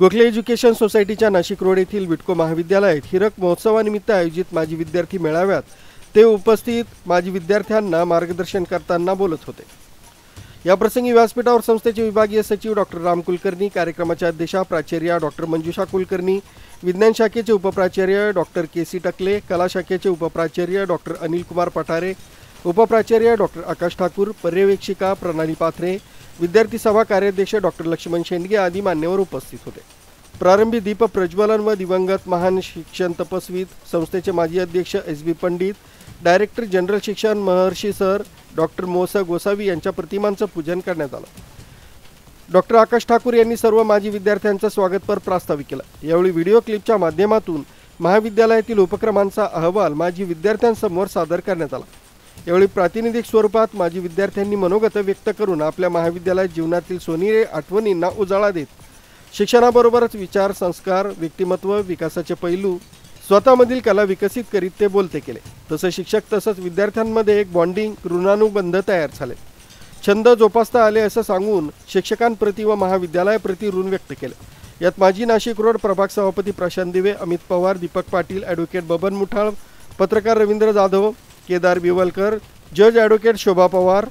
Gokhale education सोसायटीच्या Nashik road येथील विटको महाविद्यालयात हिरक महोत्सवानिमित्त आयोजित माजी विद्यार्थी मेळाव्यात ते उपस्थित माजी विद्यार्थ्यांना मार्गदर्शन करताना बोलत होते। याप्रसंगी व्यासपीठावर संस्थेचे विभागीय सचिव डॉक्टर राम कुलकर्णी, कार्यक्रमाच्या अध्यक्षा प्राचार्य डॉक्टर मंजुषा कुलकर्णी, विज्ञान शाखेचे उपप्राचार्य डॉक्टर के.सी. टकले, कला शाखेचे उपप्राचार्य डॉक्टर अनिल कुमार पठारे, उपप्राचार्य डॉक्टर आकाश ठाकूर, पर्यवेक्षिका प्रणाली पाथरे, विद्यार्थी सभा कार्याध्यक्ष डॉक्टर लक्ष्मण शेंडगे आदी मान्यवर उपस्थित होते। प्रारंभी दीप प्रज्वलन व दिवंगत महान शिक्षण तपस्वी संस्थेचे माजी अध्यक्ष एस.बी. पंडित, डायरेक्टर जनरल शिक्षण महर्षी सर डॉक्टर मोस गोसावी यांच्या प्रतिमांचं पूजन करण्यात आलं। डॉक्टर आकाश ठाकूर यांनी सर्व माजी विद्यार्थ्यांचं स्वागतपर प्रास्ताविक केलं। यावेळी व्हिडिओ क्लिपच्या माध्यमातून महाविद्यालयातील उपक्रमांचा अहवाल माजी विद्यार्थ्यांसमोर सादर करण्यात आला। यावेळी प्रातिनिधिक स्वरूपात माजी विद्यार्थ्यांनी मनोगत व्यक्त करून आपल्या महाविद्यालय जीवनातील सोनेरी आठवणींना उजाळा देत शिक्षणाबरोबरच विचार, संस्कार, व्यक्तिमत्व विकासाचे पैलू स्वतःमधील कला विकसित करीत ते बोलते केले। तसेच शिक्षक तसंच विद्यार्थ्यांमध्ये एक बॉन्डिंग ऋणानुबंध तयार झाले, छंद जोपासता आले असं सांगून शिक्षकांप्रती व महाविद्यालयाप्रती ऋण व्यक्त केले। यात माजी नाशिक रोड प्रभाग सभापती प्रशांत दिवे, अमित पवार, दीपक पाटील, ॲडव्होकेट बबन मुठाळ, पत्रकार रवींद्र जाधव, केदार बिवलकर, जज ॲडव्होकेट शोभा पवार,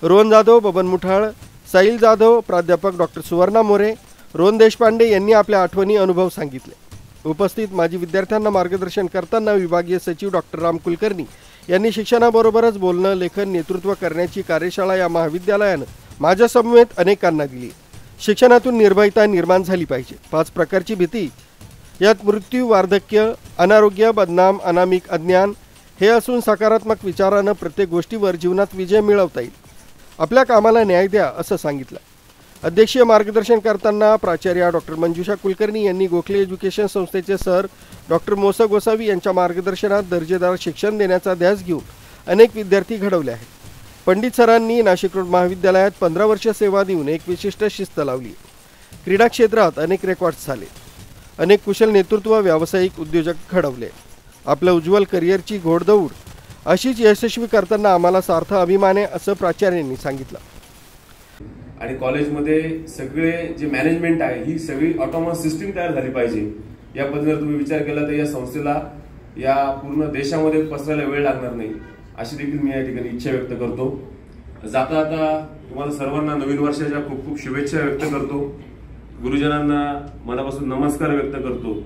रोहन जाधव, बबन मुठाळ, साहिल जाधव, प्राध्यापक डॉक्टर सुवर्णा मोरे, रोहन देशपांडे यांनी आपल्या आठवणी अनुभव सांगितले। उपस्थित माजी विद्यार्थ्यांना मार्गदर्शन करताना विभागीय सचिव डॉक्टर राम कुलकर्णी यांनी शिक्षणाबरोबरच बोलणं, लेखन, नेतृत्व करण्याची कार्यशाळा या महाविद्यालयानं माझ्यासमवेत अनेकांना दिली। शिक्षणातून निर्भयता निर्माण झाली पाहिजे। 5 प्रकारची भीती, यात मृत्यू, वार्धक्य, अनारोग्य, बदनाम, अनामिक, अज्ञान हे असून सकारात्मक विचारानं प्रत्येक गोष्टीवर जीवनात विजय मिळवता येईल। आपल्या कामाला न्याय द्या असं सांगितलं। अध्यक्षीय मार्गदर्शन करताना प्राचार्य डॉक्टर मंजुषा कुलकर्णी यांनी गोखले एज्युकेशन संस्थेचे सर डॉक्टर मोस गोसावी यांच्या मार्गदर्शनात दर्जेदार शिक्षण देण्याचा ध्यास घेऊन अनेक विद्यार्थी घडवले आहेत। पंडित सरांनी नाशिक रोड महाविद्यालयात 15 वर्ष सेवा देऊन एक विशिष्ट शिस्त लावली। क्रीडा क्षेत्रात अनेक रेकॉर्ड्स झाले, अनेक कुशल नेतृत्व व्यावसायिक उद्योजक घडवले। आपल्या उज्ज्वल करिअरची घोडदौड अशीच यशस्वी करताना आम्हाला सार्थ अभिमान आहे असं प्राचार्यांनी सांगितलं। आणि कॉलेजमध्ये सगळे जे मॅनेजमेंट आहे ही सगळी ऑटोनॉमस सिस्टीम तयार झाली पाहिजे। या पद्धतीने तुम्ही विचार केला तर या संस्थेला या पूर्ण देशामध्ये पसरायला वेळ लागणार नाही अशी देखील मी या ठिकाणी इच्छा व्यक्त करतो। जाता जाता तुम्हाला सर्वांना नवीन वर्षाच्या खूप खूप शुभेच्छा व्यक्त करतो। गुरुजनांना मनापासून नमस्कार व्यक्त करतो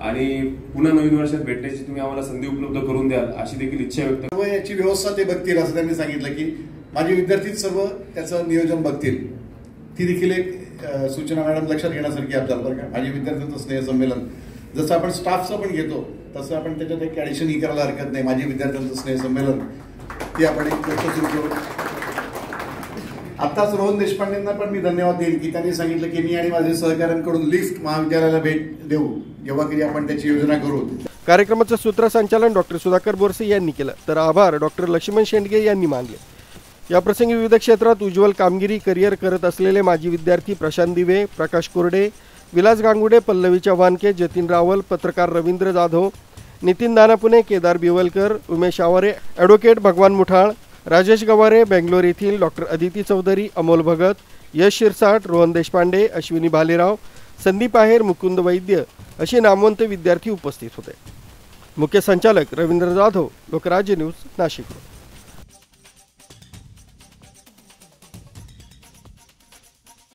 आणि पुन्हा नवीन वर्षात भेटण्याची तुम्ही आम्हाला संधी उपलब्ध करून द्याल अशी देखील इच्छा व्यक्त करतो। याची व्यवस्था ते बघतील असं त्यांनी सांगितलं की माझे विद्यार्थी सर्व त्याचं नियोजन बघतील। ती देखील एक सूचना मॅडम लक्षात घेण्यासारखी आपल्याला बरं का। माझे विद्यार्थ्यांचं स्नेह संमेलन जसं आपण स्टाफचं पण घेतो तसं आपण त्याच्यात एक ॲडिशनही करायला हरकत नाही। माझे विद्यार्थ्यांचं स्नेह संमेलन ती आपण एक गोष्ट सुरू करू। आत्ताच रोहन देशपांडेंना पण मी धन्यवाद देईन की त्यांनी सांगितलं की मी आणि माझे सहकाऱ्यांकडून लिफ्ट महाविद्यालयाला भेट देऊ जेव्हा कधी आपण त्याची योजना करू। कार्यक्रमाचं सूत्रसंचालन डॉक्टर सुधाकर बोरसे यांनी केलं, तर आभार डॉक्टर लक्ष्मण शेंडगे यांनी मानले। याप्रसंगी विविध क्षेत्रात उज्ज्वल कामगिरी करिअर करत असलेले माजी विद्यार्थी प्रशांत दिवे, प्रकाश कोरडे, विलास गांगुडे, पल्लवी चव्हाणके, जतीन रावल, पत्रकार रवींद्र जाधव, नितीन दानापुणे, केदार बिवलकर, उमेश आवारे, ॲडव्होकेट भगवान मुठाळ, राजेश गवारे, बेंगलोर येथील डॉक्टर अदिती चौधरी, अमोल भगत, यश शिरसाट, रोहन देशपांडे, अश्विनी भालेराव, संदीप आहेर, मुकुंद वैद्य असे नामवंत विद्यार्थी उपस्थित होते। मुख्य संचालक रवींद्र जाधव, लोकराज्य न्यूज, नाशिक।